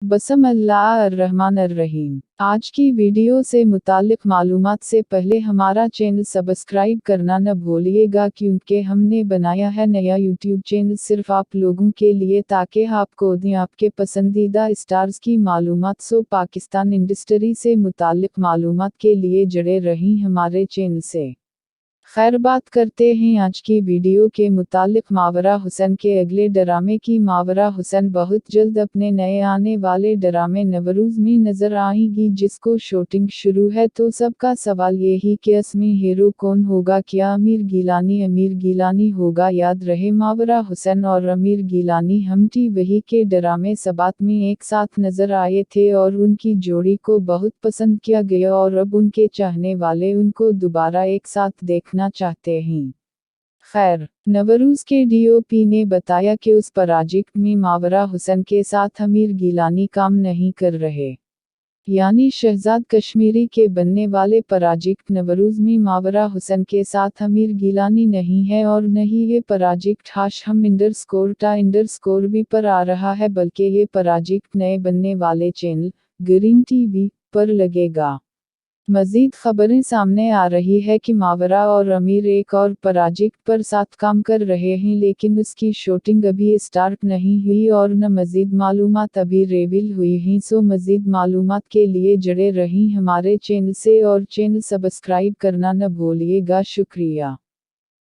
बिस्मिल्लाह अर्रहमान अर्रहीम। आज की वीडियो से मुताल्लिक मालूमात से पहले हमारा चैनल सब्सक्राइब करना न भूलिएगा, क्योंकि हमने बनाया है नया यूट्यूब चैनल सिर्फ आप लोगों के लिए, ताकि आपको दें आपके पसंदीदा स्टार्स की मालूमात। सो पाकिस्तान इंडस्ट्री से मुताल्लिक मालूमात के लिए जुड़े रहीं हमारे चैनल से। खैर, बात करते हैं आज की वीडियो के मुतालिक मावरा हुसैन के अगले ड्रामे की। मावरा हुसैन बहुत जल्द अपने नए आने वाले ड्रामे नवरूज़ में नजर आएंगी, जिसको शूटिंग शुरू है। तो सबका सवाल यही कि इसमें हीरो कौन होगा, क्या आमिर गिलानी होगा। याद रहे, मावरा हुसैन और आमिर गिलानी हम टीवी के ड्रामे सबात में एक साथ नजर आए थे और उनकी जोड़ी को बहुत पसंद किया गया, और अब उनके चाहने वाले उनको दोबारा एक साथ देखना चाहते हैं। खैर, नवरूज़ के डीओपी ने बताया कि उस प्रोजेक्ट में मावरा हुसैन के साथ आमिर गिलानी काम नहीं कर रहे, यानी शहजाद कश्मीरी के बनने वाले प्रोजेक्ट नवरूज़ में मावरा हुसैन के साथ आमिर गिलानी नहीं है, और न ही ये प्रोजेक्ट _टा_वी पर आ रहा है, बल्कि ये प्रोजेक्ट नए बनने वाले चैनल ग्रीन टीवी पर लगेगा। मजीद खबरें सामने आ रही है कि मावरा और आमिर एक और प्रोजेक्ट पर साथ काम कर रहे हैं, लेकिन उसकी शूटिंग अभी स्टार्ट नहीं हुई और न मजीद मालूमात अभी रिवील हुई हैं। सो मजीद मालूमात के लिए जुड़े रहीं हमारे चैनल से और चैनल सब्सक्राइब करना न भूलिएगा। शुक्रिया।